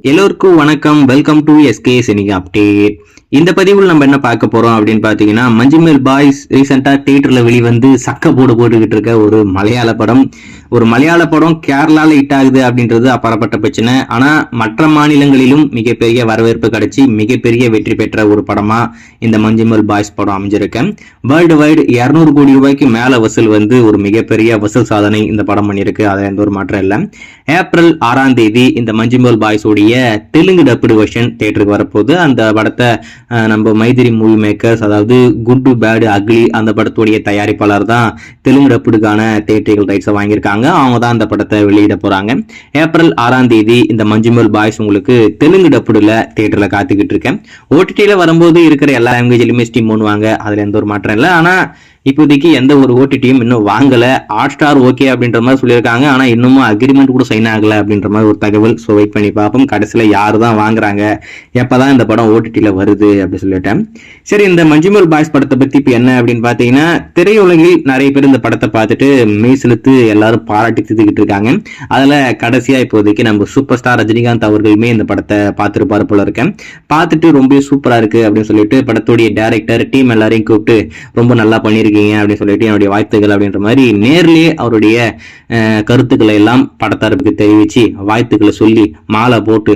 எல்லோருக்கும் வணக்கம். Welcome to SK cine update. இந்த பதிவில் நம்ம என்ன பார்க்க போறோம் அப்படின்னு பாத்தீங்கன்னா, மஞ்சுமேல் பாய்ஸ் ரீசெண்டா தியேட்டர்ல வெளிவந்து சக்க போட்டுக்கிட்டு இருக்க ஒரு மலையாள படம் கேரளால ஹிட் ஆகுது அப்படின்றது அப்பாற்பட்ட பிரச்சனை. ஆனா மற்ற மாநிலங்களிலும் மிகப்பெரிய வரவேற்பு கிடைச்சி மிகப்பெரிய வெற்றி பெற்ற ஒரு படமா இந்த மஞ்சுமேல் பாய்ஸ் படம் அமைஞ்சிருக்கேன். வேர்ல்டு வைடு 200 கோடி ரூபாய்க்கு மேல வசூல் வந்து ஒரு மிகப்பெரிய வசூல் சாதனை இந்த படம் பண்ணிருக்கு. அதுல எந்த ஒரு மாற்றம் இல்லை. ஏப்ரல் 6ஆம் தேதி இந்த மஞ்சுமேல் பாய்ஸ் உடைய தெலுங்கு டப்புடு வெர்ஷன் தியேட்டருக்கு வரப்போகுது. அந்த படத்தை நம்ம மைதிரி மூவி மேக்கர்ஸ், அதாவது குட் பேட் அக்லி அந்த படத்துடைய தயாரிப்பாளர் தான் தெலுங்கு டப்புடுக்கான தியேட்டர்கள் ரைட்ஸை வாங்கியிருக்காங்க. அவங்க தான் அந்த படத்தை வெளியிட போறாங்க. ஏப்ரல் 6ஆம் தேதி இந்த மஞ்சுமேல் பாய்ஸ் உங்களுக்கு தெலுங்கு டப்புடுல தியேட்டர்ல காத்துக்கிட்டு இருக்கேன். ஓடிடியில வரும்போது இருக்கிற எல்லா லாங்குவேஜ்லயுமே ஸ்ட்ரீம் பண்ணுவாங்க. அதுல எந்த ஒரு மாற்றம் இல்லை. ஆனா இப்போதைக்கு எந்த ஒரு ஓடிடியும் இன்னும் வாங்கல. ஹாட் ஸ்டார் ஓகே அப்படின்ற மாதிரி சொல்லியிருக்காங்க. ஆனா இன்னமும் அக்ரிமெண்ட் கூட சைன் ஆகல அப்படின்ற மாதிரி ஒரு தகவல். ஸோ வெயிட் பண்ணி பார்ப்போம் கடைசியில யாரு தான் வாங்குறாங்க, எப்பதான் இந்த படம் ஓடிடியில வருது அப்படி சொல்லிட்டேன். சரி, இந்த மஞ்சுமேல் பாய்ஸ் படத்தை பத்தி இப்ப என்ன அப்படின்னு பாத்தீங்கன்னா, திரையுலகில் நிறைய பேர் இந்த படத்தை பார்த்துட்டு மெய் செலுத்து எல்லாரும் பாராட்டி திட்டுக்கிட்டு இருக்காங்க. அதுல கடைசியா இப்போதைக்கு நம்ம சூப்பர் ஸ்டார் ரஜினிகாந்த் அவர்களுமே இந்த படத்தை பார்த்துருப்பாரு போல இருக்கேன். பார்த்துட்டு ரொம்ப சூப்பரா இருக்கு அப்படின்னு சொல்லிட்டு படத்துடைய டைரக்டர் டீம் எல்லாரையும் கூப்பிட்டு ரொம்ப நல்லா பண்ணிருக்கு அப்படின்னு சொல்லிட்டு என்னுடைய வாழ்த்துக்கள் அப்படின்ற மாதிரி நேர்லயே அவருடைய கருத்துக்களை எல்லாம் படத்தரப்புக்கு தெரிவிச்சு வாழ்த்துக்களை சொல்லி மாலை போட்டு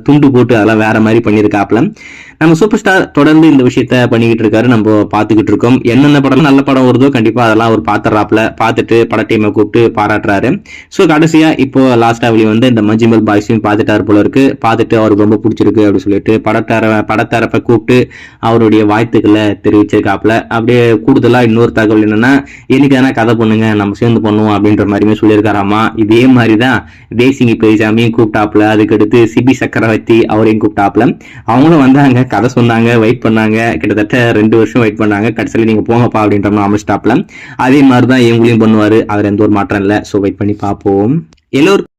துண்டு போட்டு அதெல்லாம் வேற மாதிரி பண்ணியிருக்காப்ல. நம்ம சூப்பர் ஸ்டார் தொடர்ந்து இந்த விஷயத்த பண்ணிக்கிட்டு இருக்காரு. நம்ம பார்த்துக்கிட்டு இருக்கோம். என்னென்ன படம் நல்ல படம் வருதோ கண்டிப்பா அதெல்லாம் அவர் பார்த்துறாப்ல. பார்த்துட்டு பட டீமை கூப்பிட்டு பாராட்டுறாரு. ஸோ கடைசியா இப்போ லாஸ்டா வெளியே வந்து இந்த மஞ்சுமேல் பாய்ஸையும் பார்த்துட்டாரு போல இருக்கு. பார்த்துட்டு அவருக்கு ரொம்ப பிடிச்சிருக்கு அப்படின்னு சொல்லிட்டு படத்தரப்பை கூப்பிட்டு அவருடைய வாழ்த்துக்களை தெரிவிச்சிருக்காப்ல. அப்படியே கூடுதலா இன்னொரு தகவல் என்னன்னா, எனக்கு எதனா கதை பண்ணுங்க நம்ம சேர்ந்து பண்ணுவோம் அப்படின்ற மாதிரியுமே சொல்லியிருக்காராமா. இதே மாதிரிதான் தேசிங்கி பெரியசாமியும் கூப்பிட்டாப்ல. அதுக்கடுத்து சிபி சக்கரவர்த்தி அவரையும் கூப்பிட்டாப்ல. அவங்களும் வந்தாங்க, கதை சொன்னாங்க, வெயிட் பண்ணாங்க. கிட்டத்தட்ட 2 வருஷம் வெயிட் பண்ணாங்க. கடைசியில் நீங்க போங்கப்பா அப்படின்ற மாதிரி அமைச்சிட்டாப்ல. அதே மாதிரிதான் இவங்களையும் பண்ணுவாரு. அதுல எந்த ஒரு மாற்றம் இல்லை. ஸோ வெயிட் பண்ணி பார்ப்போம். எல்லோருக்கும்